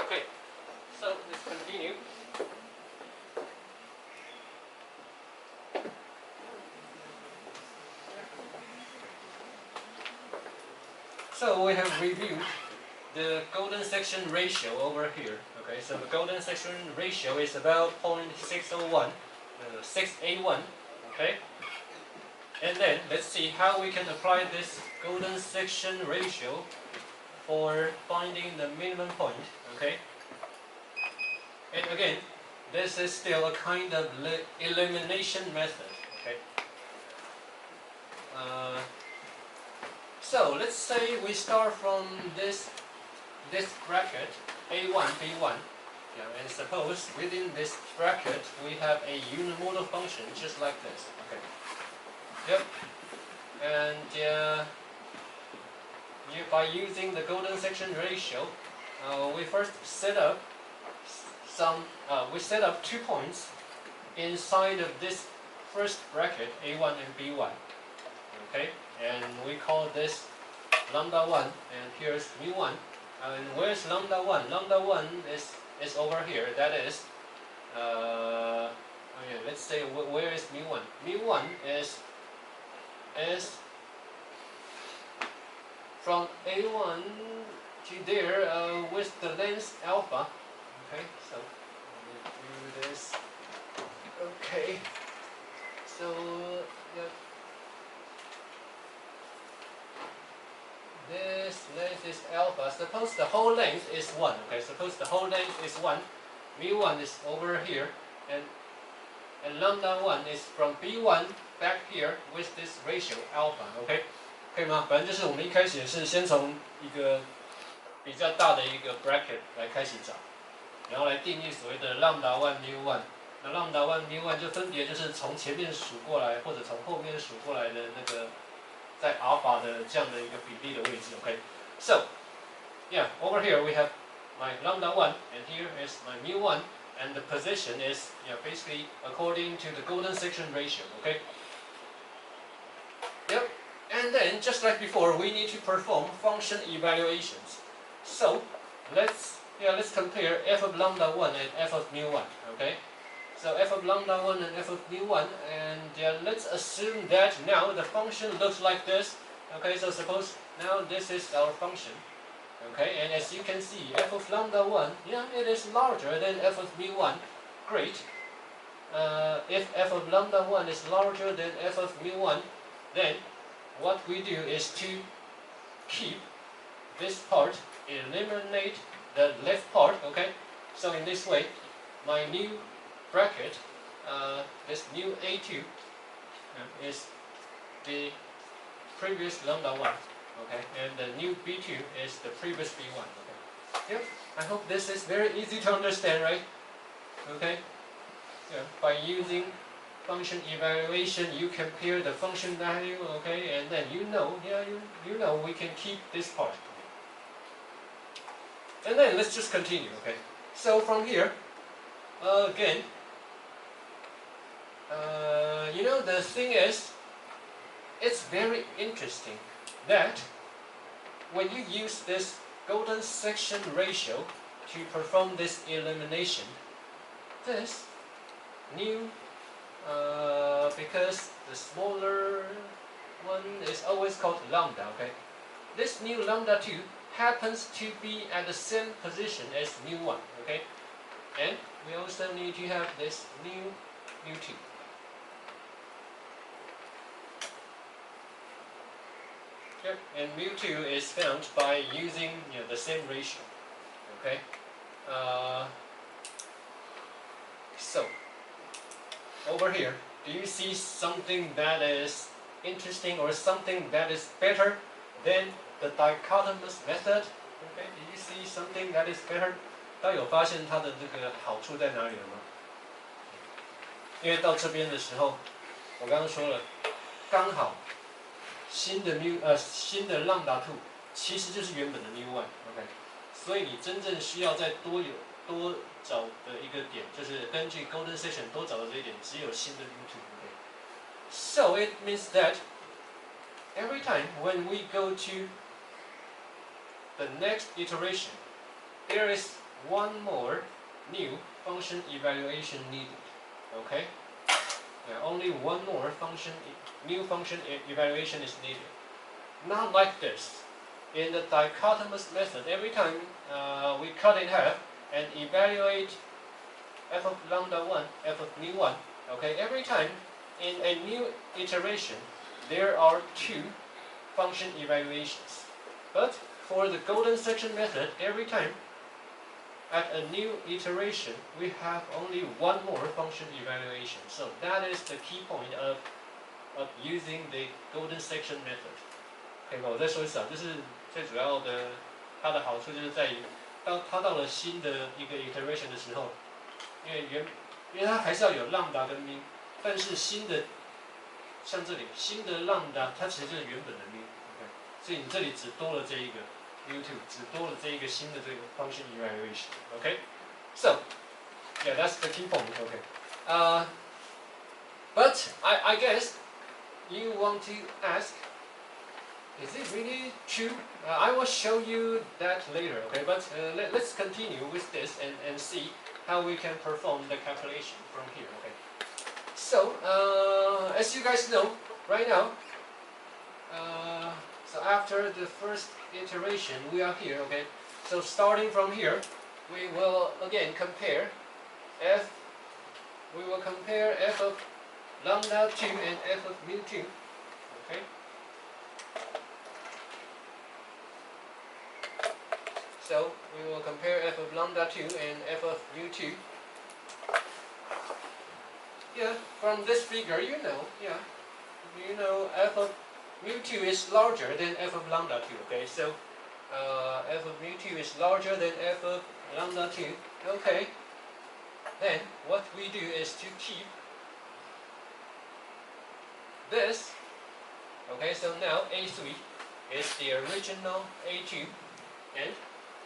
Okay, so let's continue. So we have reviewed the golden section ratio over here. Okay, so the golden section ratio is about 0.601, 681. Okay, and then let's see how we can apply this golden section ratio for finding the minimum point. Okay, and again, this is still a kind of elimination method. Okay. So let's say we start from this bracket a1, b1, and suppose within this bracket we have a unimodal function just like this. Okay. Yep. And by using the golden section ratio, we first set up we set up 2 points inside of this first bracket a1 and b1. Okay. And we call this lambda 1, and here's mu1. And where's lambda 1? Lambda 1 is over here. That is, let's say where is mu1? Mu1 is from a1 to there with the length alpha. Okay, so let me do this. Okay, so yeah. This length is alpha. Suppose the whole length is 1. Okay, suppose the whole length is 1. mu1 is over here, and lambda 1 is from b1 back here with this ratio alpha. Okay, 可以吗？反正就是我们一开始是先从一个比较大的一个 bracket 来开始找，然后来定义所谓的 lambda 1 mu1。那 lambda 1 mu1 就分别就是从前面数过来，或者从后面数过来的那个。在 alpha 的这样的一个比例的位置 ，OK。So, yeah, over here we have my lambda 1, and here is my mu 1, and the position is basically according to the golden section ratio, okay. Yep. And then just like before, we need to perform function evaluations. So let's compare f of lambda 1 and f of mu 1, okay. So f of lambda 1 and f of mu1, and let's assume that now the function looks like this. Okay, so suppose now this is our function. Okay, and as you can see, f of lambda 1, it is larger than f of mu1. Great. If f of lambda 1 is larger than f of mu1, then what we do is to keep this part, eliminate the left part. Okay, so in this way, my new bracket, this new a2 is the previous lambda 1, okay, and the new b2 is the previous b1. Okay. Yep. I hope this is very easy to understand, right? Okay. Yeah. By using function evaluation, you compare the function value, okay, and then you know we can keep this part. And then let's just continue, okay. So from here, again. The thing is, it's very interesting that when you use this golden section ratio to perform this elimination, this new, because the smaller one is always called lambda, okay? This new lambda 2 happens to be at the same position as mu1, okay? And we also need to have this new mu2. Yep. And mu2 is found by using the same ratio. Okay. So over here, do you see something that is interesting or something that is better than the dichotomous method? Okay. Do you see something that is better? 大家有发现它的这个好处在哪里了吗？因为到这边的时候，我刚刚说了，刚好新的lambda 2其实就是原本的mu1 ，OK， 所以你真正需要再多找的一个点，就是根据 golden section 多找的这一点，只有新的mu2，OK。So it means that every time when we go to the next iteration, there is one more new function evaluation needed. Okay? Yeah, only one more new function evaluation is needed. Not like this. In the dichotomous method, every time we cut in half and evaluate f of lambda 1, f of mu 1, okay, every time in a new iteration, there are two function evaluations. But for the golden section method, every time at a new iteration, we have only one more function evaluation. So that is the key point of using the golden section method. 可以吧？我再说一次啊，就是最主要的它的好处就是在于，当它到了新的一个 iteration 的时候，因为它还是要有 lambda 跟 min， 但是新的像这里新的 lambda 它其实就是原本的 min， 所以你这里只多了这一个 mu2， 只多了这一个新的这个 function evaluation。Okay, so yeah, that's the key point. Okay, but I guess you want to ask. Is it really true? I will show you that later, okay? But let's continue with this and see how we can perform the calculation from here, okay? So, as you guys know, right now, so after the first iteration, we are here, okay? So starting from here, we will again compare we will compare f of lambda 2 and f of mu 2, okay? So we will compare f of lambda 2 and f of mu 2. Yeah, from this figure, you know f of mu 2 is larger than f of lambda 2. Okay, so f of mu 2 is larger than f of lambda 2. Okay, then what we do is to keep this. Okay, so now A3 is the original A2, and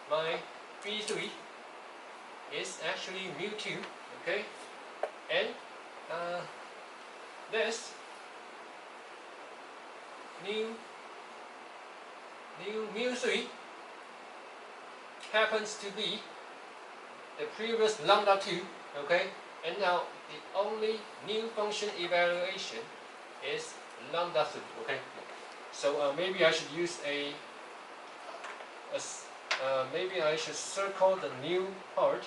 my B3 is actually mu2, okay, and this new mu3 happens to be the previous lambda 2, okay, and now the only new function evaluation is lambda 3, okay. So maybe I should use maybe I should circle the new part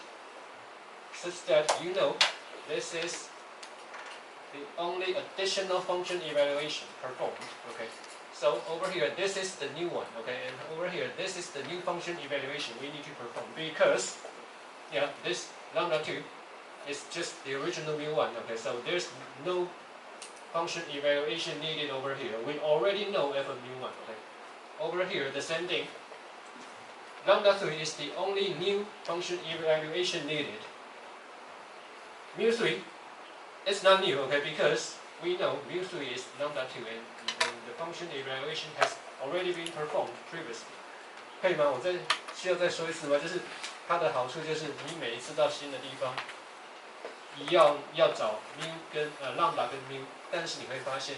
such that you know this is the only additional function evaluation performed. Okay, so over here this is the new one. Okay, and over here this is the new function evaluation we need to perform, because yeah, this lambda 2 is just the original mu1. Okay, so there's no function evaluation needed over here. We already know f of mu1. Okay, over here the same thing. Lambda 3 is the only new function evaluation needed. Mu3 is not new, okay, because we know mu3 is lambda 2 and the function evaluation has already been performed previously. 可以吗？我需要再说一次吗？就是它的好处就是你每一次到新的地方，要找 mu 跟lambda 跟 mu， 但是你会发现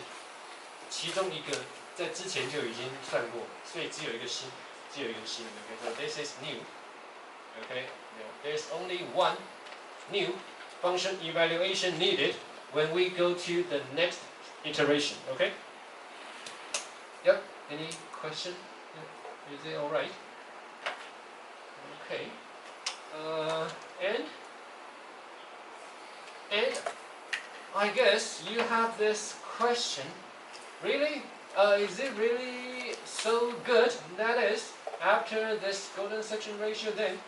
其中一个在之前就已经算过，所以只有一个新。Okay, so this is new. Okay, there's only one new function evaluation needed when we go to the next iteration. Okay. Yep. Any question? Is it all right? Okay. And I guess you have this question. Really? Is it really so good? That is, after this golden section ratio, then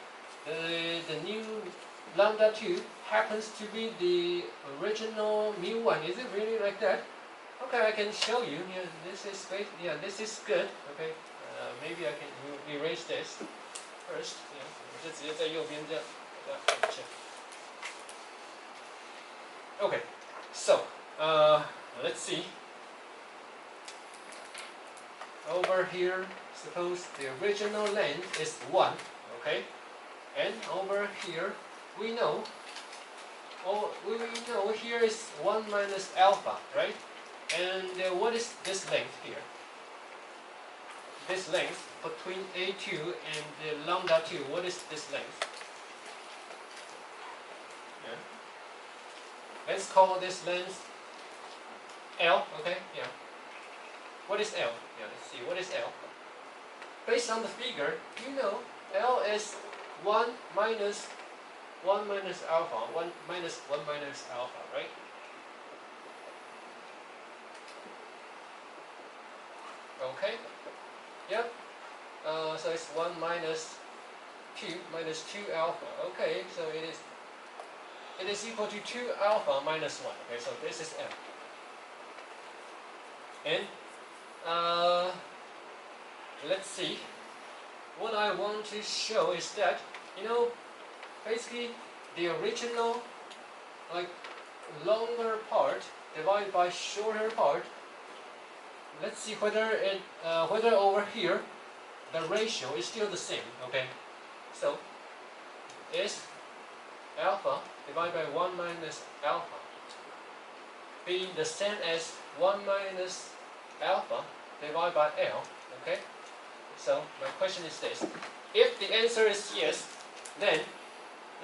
the new lambda 2 happens to be the original mu1. Is it really like that? Okay, I can show you. Yeah, this is good. Okay, maybe I can erase this first. Yeah, 我就直接在右边这样按一下。Okay, so let's see. Over here, suppose the original length is 1, okay? And over here, we know here is 1 minus alpha, right? And what is this length here? This length between A2 and the lambda 2, what is this length? let's call this length L, okay? Yeah. What is L? Yeah, let's see, what is L? Based on the figure, you know L is 1 minus alpha, 1 minus alpha, right? Okay? Yep. So it's 1 minus 2 alpha. Okay, so it is equal to 2 alpha minus 1. Okay, so this is M. And let's see. What I want to show is that, you know, basically the original, like, longer part divided by shorter part. Let's see whether over here the ratio is still the same. Okay, so is alpha divided by 1 minus alpha being the same as 1 minus alpha divided by L. Okay, so my question is this: if the answer is yes, then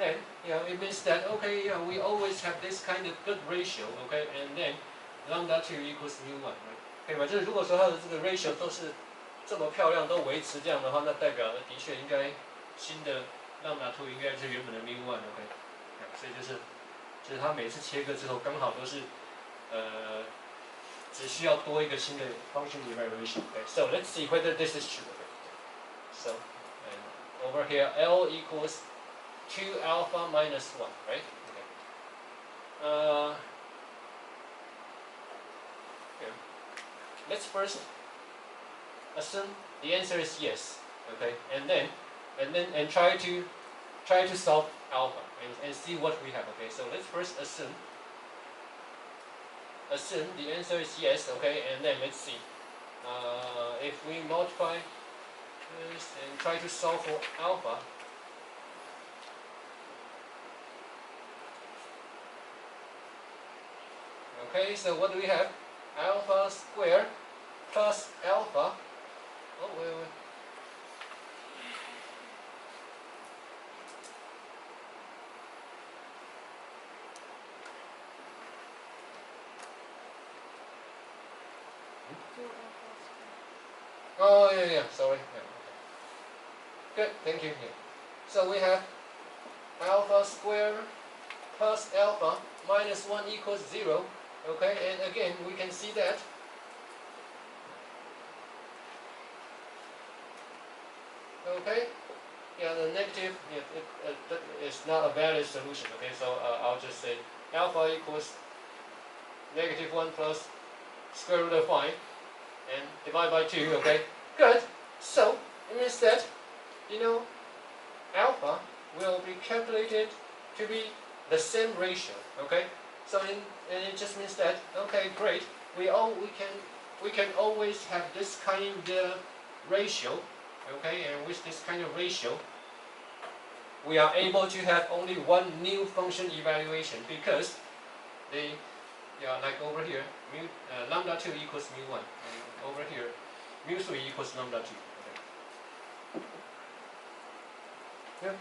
it means that, okay, we always have this kind of good ratio. Okay, and then lambda 2 equals mu 1, right? 可以吗？就是如果说它的这个 ratio 都是这么漂亮，都维持这样的话，那代表的确应该新的 lambda 2应该是原本的 mu 1 ，OK， 所以就是它每次切割之后，刚好都是只需要多一个新的 function evaluation。Okay, so let's see whether this is true. Okay. So over here, L equals 2 alpha minus 1, right? Okay. Let's first assume the answer is yes, okay, and try to solve alpha and see what we have. Okay, so let's first assume the answer is yes, okay, and then let's see if we multiply this and try to solve for alpha. Okay, so what do we have? Alpha squared plus alpha. Oh, wait. Oh, yeah, sorry. Yeah, okay. Good, thank you. Yeah. So we have alpha squared plus alpha minus 1 equals 0. Okay, and again we can see that okay, yeah, the negative, that is not a valid solution. Okay, so I'll just say alpha equals negative 1 plus square root of 5 and divide by 2. Okay, good. So it means that, you know, alpha will be calculated to be the same ratio. Okay, so and it just means that, okay, great, we can always have this kind of ratio. Okay, and with this kind of ratio, we are able to have only one new function evaluation, because like over here, lambda 2 equals mu 1, and over here, mu 3 equals lambda 2. Okay. Yeah,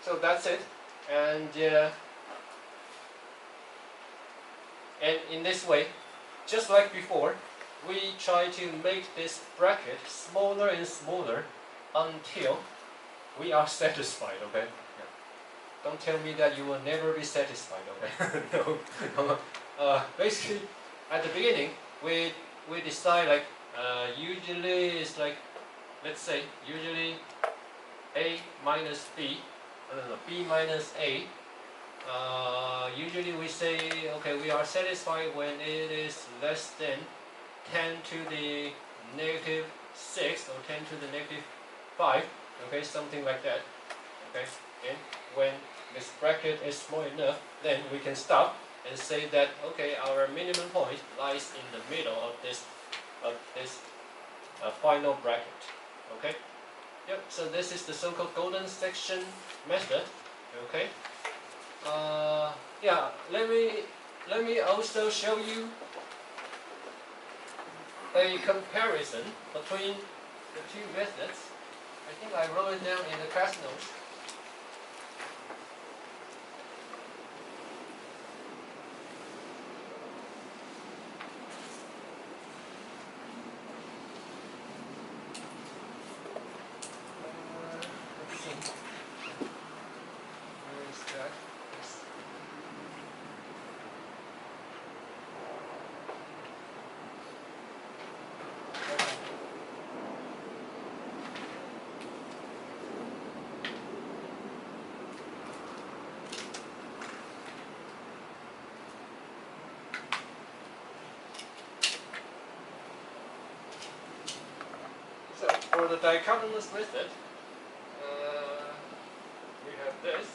so that's it, and in this way, just like before, we try to make this bracket smaller and smaller until we are satisfied. Okay. Yeah. Don't tell me that you will never be satisfied. Okay. No. Basically, at the beginning, we decide, like, usually it's like, let's say usually a minus b, b minus a. Usually we say, okay, we are satisfied when it is less than 10 to the negative 6 or 10 to the negative 5. Okay, something like that. Okay, and when this bracket is small enough, then we can stop and say that, okay, our minimum point lies in the middle of this final bracket. Okay. Yep. So this is the so-called golden section method. Okay. Yeah. Let me also show you a comparison between the two methods. I think I wrote it down in the class notes. for the dichotomous method, we have this.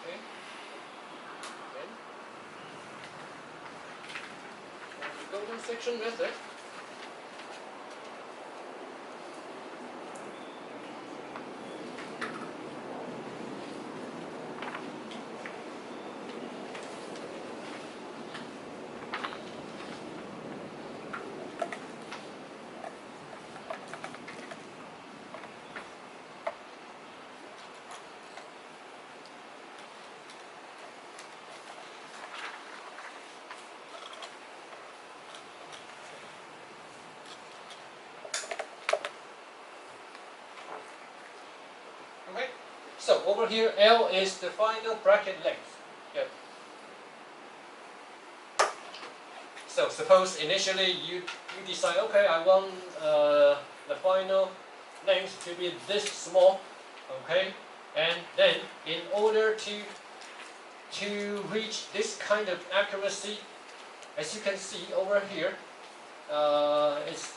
Okay. Then for the golden section method. Okay, so over here L is the final bracket length. Yep. So suppose initially you decide, okay, I want the final length to be this small, okay, and then in order to reach this kind of accuracy, as you can see over here, it's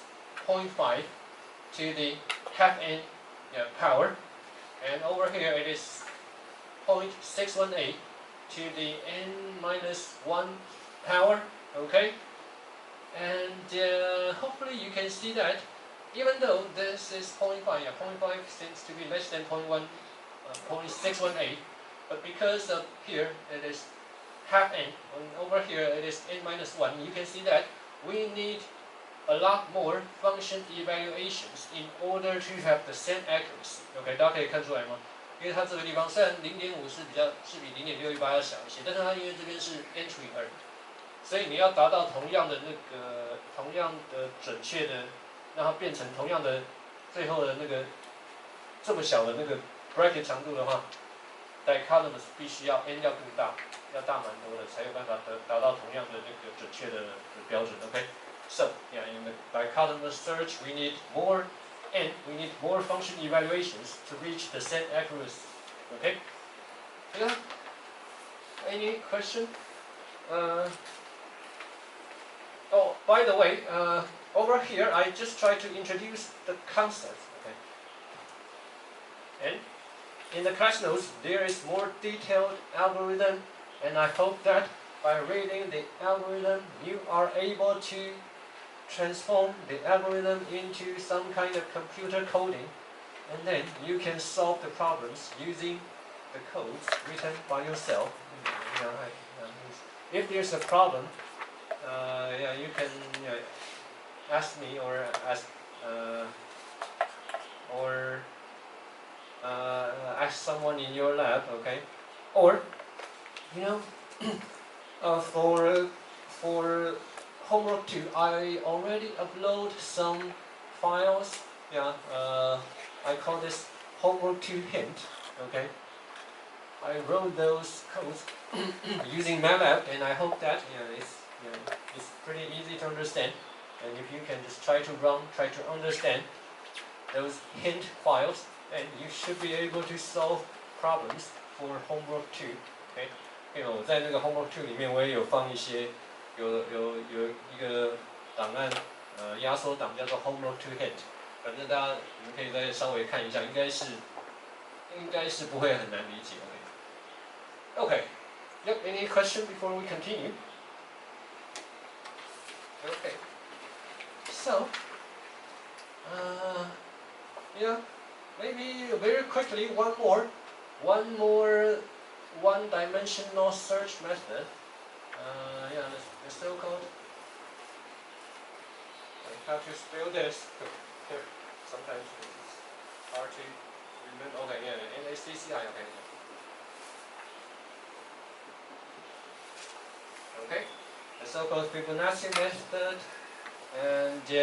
0.5 to the half n power. And over here it is 0.618 to the n minus 1 power, okay? And hopefully you can see that even though this is 0.5, 0.5 seems to be less than 0.618, but because of here it is half n, and over here it is n minus 1, you can see that we need a lot more function evaluations in order to have the same accuracy. OK， 大家可以看出来吗？因为它这个地方虽然0.5是比0.618要小一些，但是它因为这边是 n 除以2，所以你要达到同样的准确的，让它变成同样的最后的那个这么小的那个 bracket 长度的话 ，dichotomous 必须要 n 要更大，要大蛮多的，才有办法达到同样的那个准确的标准。OK。So, yeah, in the dichotomous search, we need more n, we need more function evaluations to reach the same accuracy. Okay? Yeah? Any question? Oh, by the way, over here, I just try to introduce the concepts. Okay? And in the class notes, there is more detailed algorithm, and I hope that by reading the algorithm, you are able to transform the algorithm into some kind of computer coding, and then you can solve the problems using the codes written by yourself. If there's a problem, you can ask me or ask someone in your lab, okay? Or for homework 2, I already upload some files. Yeah, I call this homework 2 hint. Okay, I wrote those codes using MATLAB, and I hope that it's pretty easy to understand. And if you can just try to understand those hint files, then you should be able to solve problems for homework 2. Okay, 因为我在那个 homework 2里面，我也有放一些。有一个档案，压缩档叫做 homework to hint， 反正你们可以再稍微看一下，应该是不会很难理解。OK， Yep. Any question before we continue? Okay. So, maybe very quickly one more one-dimensional search method. The so-called, how to spell this? Here, sometimes it's hard to remember. Okay, yeah, NACCI, okay, the so-called Fibonacci method, and do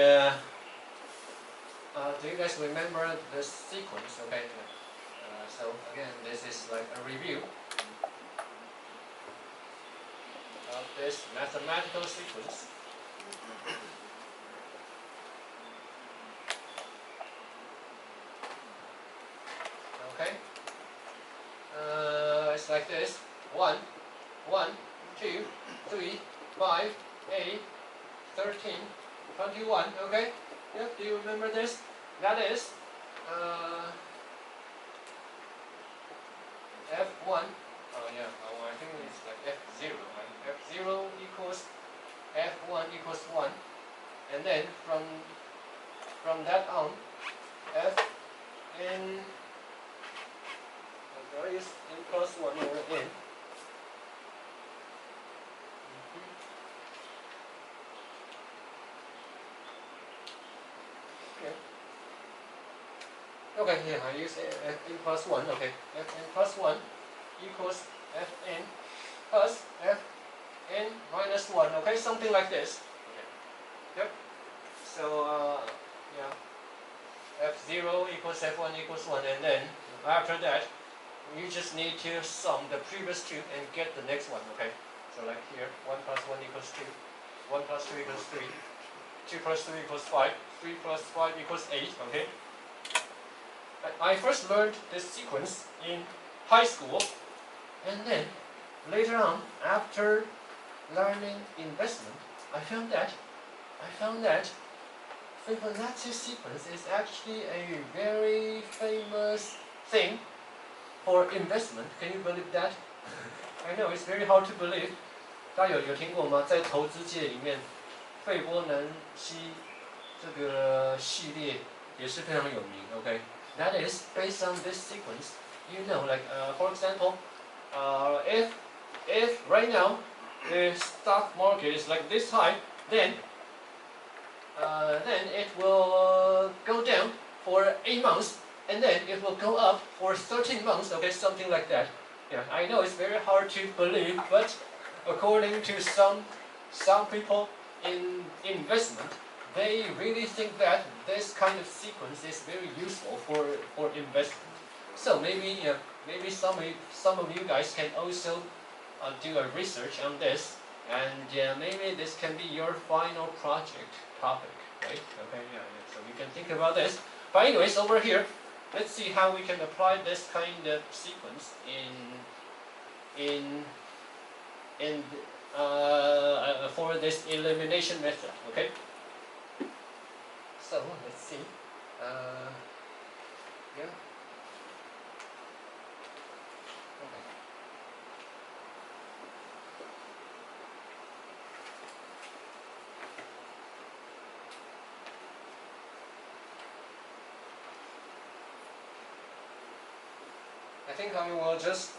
you guys remember the sequence? Okay, so again, this is like a review of this mathematical sequence. Okay, it's like this: 1, 1, 2, 3, 5, A 13, 21, okay? Yep, do you remember this? That is F1, oh yeah, oh, I think it's like F0, right? F0 equals F1 equals 1, and then from that on, F n, I use n plus 1 over n. Okay, yeah, I use Fn plus 1, okay. Fn plus 1 equals Fn plus Fn minus 1, okay, something like this. Okay. Yep. So, yeah, F0 equals F1 equals 1, and then after that, you just need to sum the previous two and get the next one, okay? So like here, 1 plus 1 equals 2, 1 plus 2 equals 3, 2 plus 3 equals 5, 3 plus 5 equals 8, okay? I first learned this sequence in high school, and then later on, after learning investment, I found that Fibonacci sequence is actually a very famous thing for investment. Can you believe that? I know it's very hard to believe. 大家有听过吗？在投资界里面，费波南西这个系列也是非常有名。OK。That is based on this sequence. You know, like for example, if right now the stock market is like this high, then it will go down for 8 months, and then it will go up for 13 months. Okay, something like that. Yeah, I know it's very hard to believe, but according to some people in investment, they really think that this kind of sequence is very useful for investment. So maybe some of you guys can also do a research on this, and maybe this can be your final project topic, right? Okay, yeah. So you can think about this. But anyways, over here, let's see how we can apply this kind of sequence for this elimination method. Okay. So let's see. Yeah. Okay. I think I will just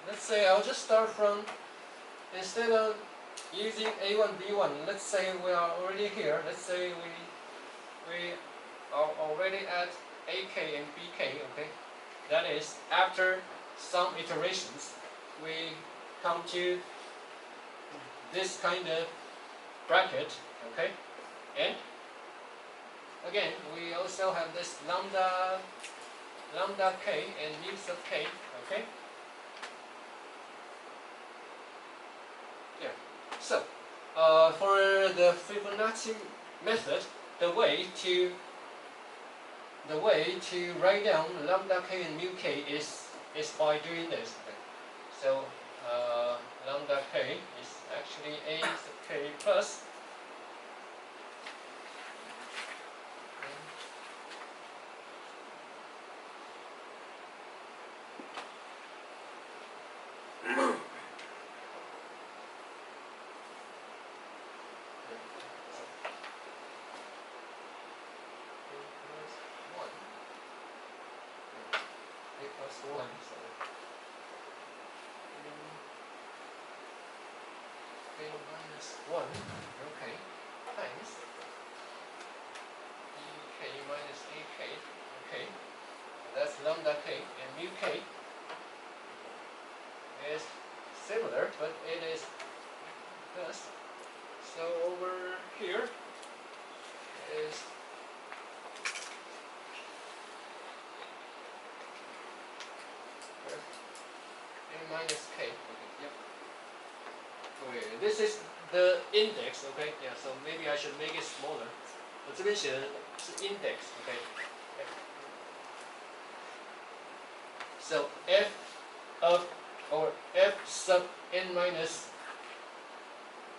let's say I'll just start from, instead of using A1 B1, let's say we are already here. Let's say we are already at AK and BK. Okay, that is after some iterations we come to this kind of bracket. Okay, and again we also have this lambda k and mu sub k. Okay. Yeah. So for the Fibonacci method, the way to write down lambda k and mu k is by doing this. Okay. So lambda k is actually a sub k plus plus 1, so k minus 1, okay, times ek minus ak, okay, that's lambda k, and mu k is similar, but it is plus, so over here is a minus k. Okay, yep. Okay, this is the index. Okay, yeah. So maybe I should make it smaller. 我这边写的是 index. Okay. So f of or f sub n minus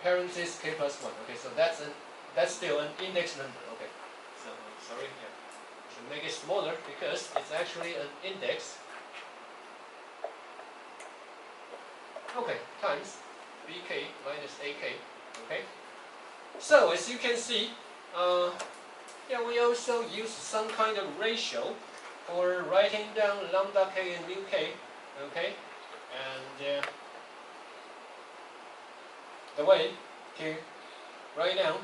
parenthesis k plus 1. Okay, so that's still an index number. Okay, so sorry, yeah, should make it smaller because it's actually an index. Okay, times bk minus ak. Okay, so as you can see, yeah, we also use some kind of ratio for writing down lambda k and mu k. Okay, and the way to write down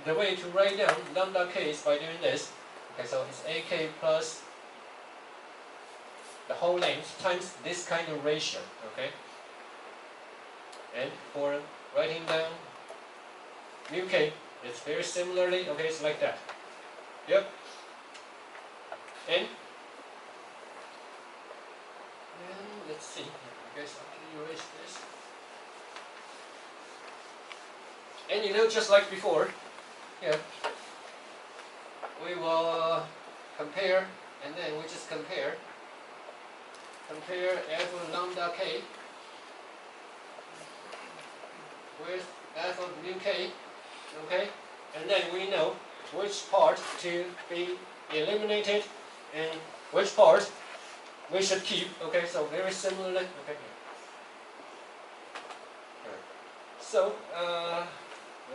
the way to write down lambda k is by doing this. Okay, so it's ak plus the whole length times this kind of ratio. Okay, and for writing down mu k, it's very similarly. Okay, it's like that. Yep. And let's see. I guess I can erase this. And you know, just like before, yeah, we will compare, and then we just compare f of lambda k with f of mu k, okay, and then we know which part to be eliminated and which part we should keep. Okay, so very similarly. Okay. So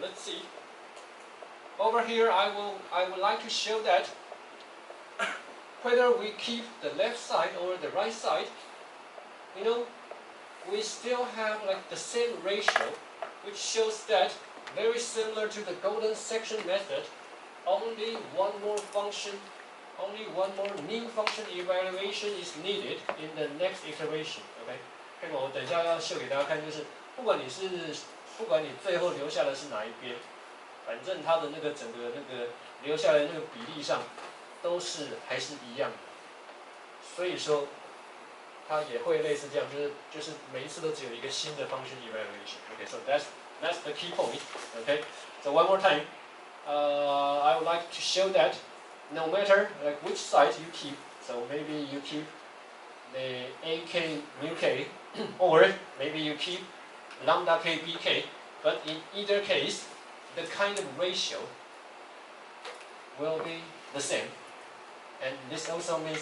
let's see. Over here, I would like to show that whether we keep the left side or the right side, you know, we still have like the same ratio, which shows that very similar to the golden section method. Only one more new function evaluation is needed in the next iteration. Okay， 那么我等一下要秀给大家看，就是不管你最后留下的是哪一边，反正它的那个整个那个留下来的那个比例上还是一样的。所以说，它也会类似这样，就是每一次都只有一个新的 function evaluation. Okay, so that's the key point. Okay, so one more time. I would like to show that no matter like which side you keep, so maybe you keep the ak mu k, or maybe you keep lambda k bk, but in either case, the kind of ratio will be the same. And this also means